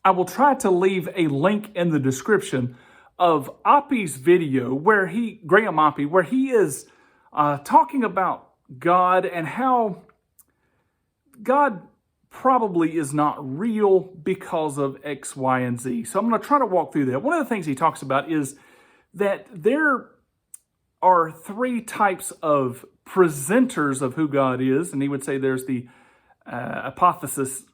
I will try to leave a link in the description of Oppy's video Graham Oppy, where he is talking about God and how God probably is not real because of X, Y, and Z. So I'm going to try to walk through that. One of the things he talks about is that there are three types of presenters of who God is, and he would say there's the apotheticist,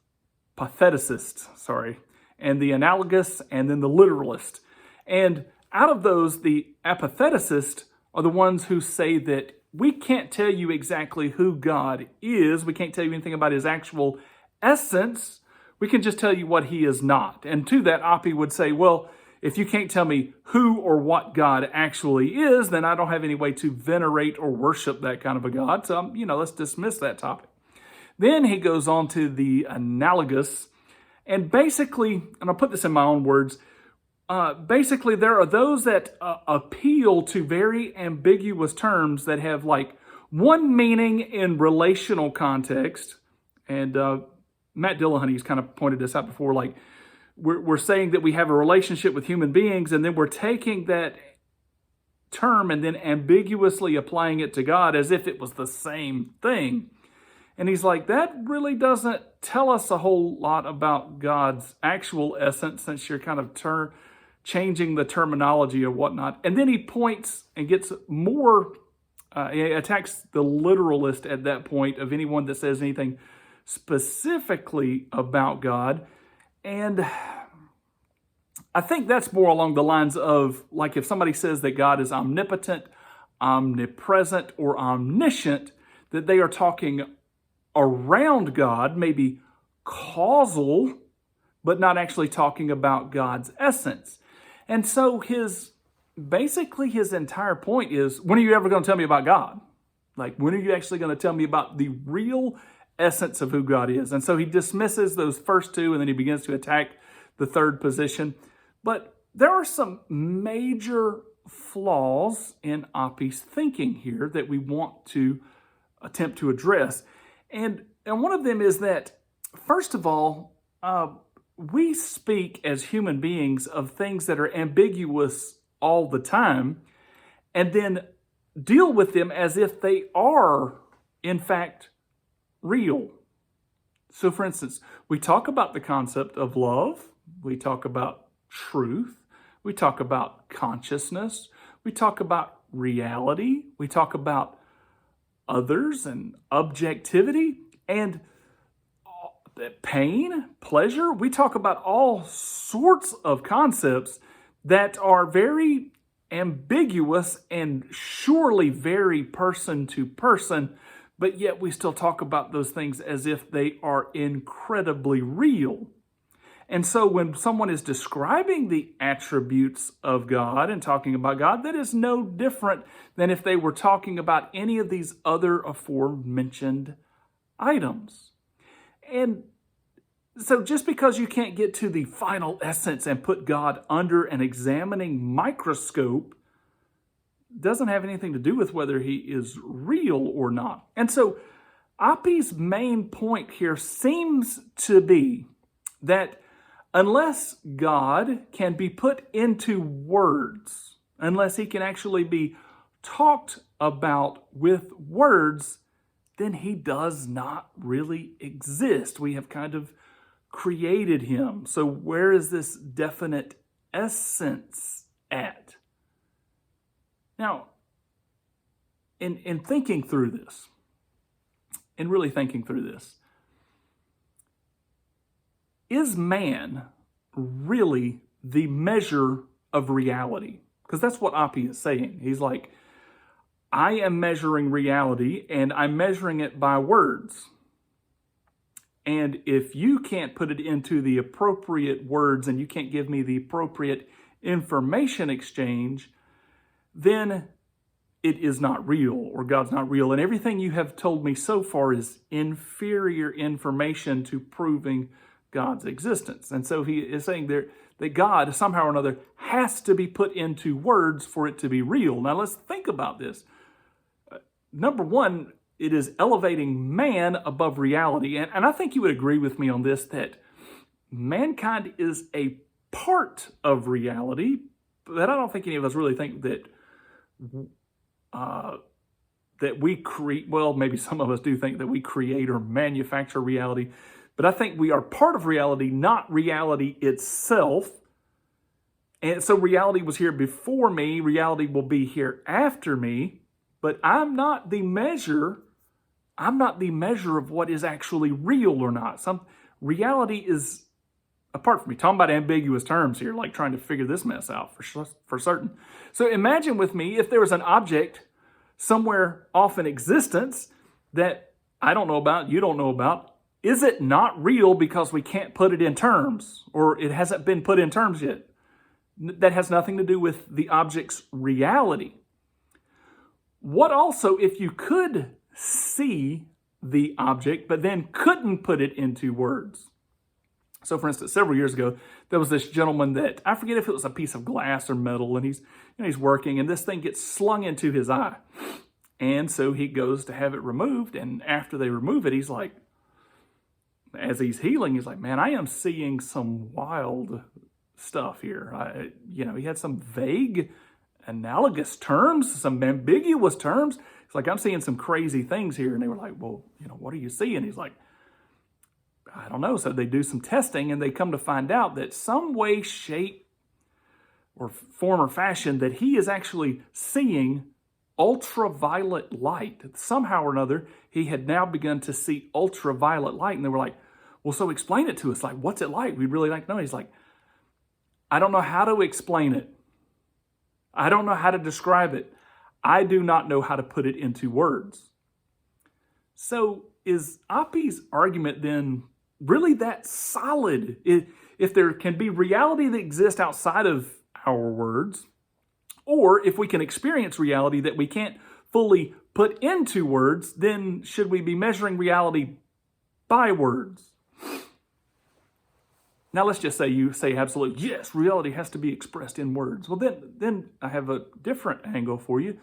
and the analogous, and then the literalist. And out of those, the apatheticist are the ones who say that we can't tell you exactly who God is. We can't tell you anything about his actual essence. We can just tell you what he is not. And to that, Oppy would say, well, if you can't tell me who or what God actually is, then I don't have any way to venerate or worship that kind of a God. So, let's dismiss that topic. Then he goes on to the analogous. And basically, and I'll put this in my own words, basically there are those that appeal to very ambiguous terms that have like one meaning in relational context. And Matt Dillahunty's kind of pointed this out before, like we're saying that we have a relationship with human beings, and then we're taking that term and then ambiguously applying it to God as if it was the same thing. And he's like, that really doesn't tell us a whole lot about God's actual essence, since you're kind of changing the terminology or whatnot. And then he points and gets more, he attacks the literalist at that point of anyone that says anything specifically about God. And I think that's more along the lines of, like, if somebody says that God is omnipotent, omnipresent, or omniscient, that they are talking around God, maybe causal, but not actually talking about God's essence. And so his entire point is, when are you ever going to tell me about God? Like, when are you actually going to tell me about the real essence of who God is? And so he dismisses those first two, and then he begins to attack the third position. But there are some major flaws in Oppy's thinking here that we want to attempt to address. And one of them is that, first of all, we speak as human beings of things that are ambiguous all the time, and then deal with them as if they are, in fact, real. So, for instance, we talk about the concept of love, we talk about truth, we talk about consciousness, we talk about reality, we talk about others and objectivity and pain, pleasure. We talk about all sorts of concepts that are very ambiguous and surely vary person to person, but yet we still talk about those things as if they are incredibly real. And so when someone is describing the attributes of God and talking about God, that is no different than if they were talking about any of these other aforementioned items. And so just because you can't get to the final essence and put God under an examining microscope doesn't have anything to do with whether he is real or not. And so Oppy's main point here seems to be that unless God can be put into words, unless he can actually be talked about with words, then he does not really exist. We have kind of created him. So where is this definite essence at? Now, in thinking through this, in really thinking through this, is man really the measure of reality? Because that's what Oppy is saying. He's like, I am measuring reality, and I'm measuring it by words. And if you can't put it into the appropriate words and you can't give me the appropriate information exchange, then it is not real, or God's not real. And everything you have told me so far is inferior information to proving God's existence. And so he is saying there that God somehow or another has to be put into words for it to be real. Now let's think about this. Number one, it is elevating man above reality. And I think you would agree with me on this, that mankind is a part of reality, but I don't think any of us really think that that we create, well, maybe some of us do think that we create or manufacture reality, but I think we are part of reality, not reality itself. And so reality was here before me, reality will be here after me, but I'm not the measure of what is actually real or not. Reality is apart from me. Talking about ambiguous terms here, like trying to figure this mess out for certain. So imagine with me if there was an object somewhere off in existence that I don't know about, you don't know about. Is it not real because we can't put it in terms, or it hasn't been put in terms yet? That has nothing to do with the object's reality. What also if you could see the object, but then couldn't put it into words? So for instance, several years ago, there was this gentleman that, I forget if it was a piece of glass or metal, and he's working, and this thing gets slung into his eye. And so he goes to have it removed, and after they remove it, he's like, as he's healing, he's like, man, I am seeing some wild stuff here. He had some vague, analogous terms, some ambiguous terms. It's like, I'm seeing some crazy things here. And they were like, well, what are you seeing? He's like, I don't know. So they do some testing, and they come to find out that some way, shape, or form or fashion that he is actually seeing ultraviolet light. Somehow or another, he had now begun to see ultraviolet light. And they were like, well, so explain it to us. Like, what's it like? We'd really like to know. He's like, I don't know how to explain it. I don't know how to describe it. I do not know how to put it into words. So is Oppy's argument then really that solid? If there can be reality that exists outside of our words, or if we can experience reality that we can't fully put into words, then should we be measuring reality by words? Now let's just say you say absolutely, yes, reality has to be expressed in words. Well, then I have a different angle for you.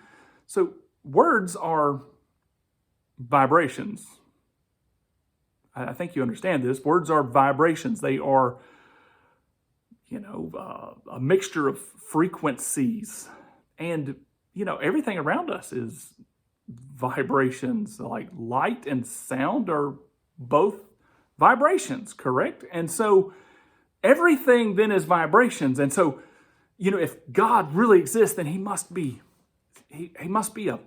So words are vibrations. I think you understand this. Words are vibrations. They are, a mixture of frequencies. And, everything around us is vibrations. Like light and sound are both vibrations, correct? And so everything then is vibrations. And so, if God really exists, then he must be a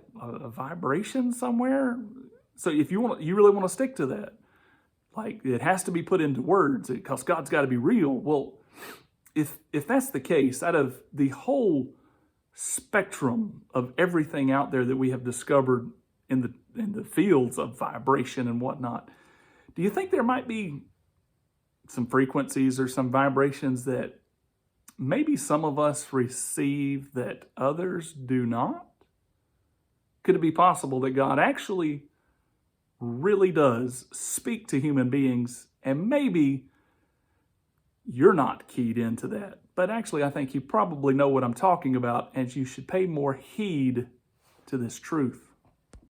vibration somewhere. So if you really want to stick to that, like it has to be put into words because God's got to be real. Well, if that's the case, out of the whole spectrum of everything out there that we have discovered in the fields of vibration and whatnot, do you think there might be some frequencies or some vibrations that maybe some of us receive that others do not? Could it be possible that God actually really does speak to human beings, and maybe you're not keyed into that? But actually, I think you probably know what I'm talking about, and you should pay more heed to this truth.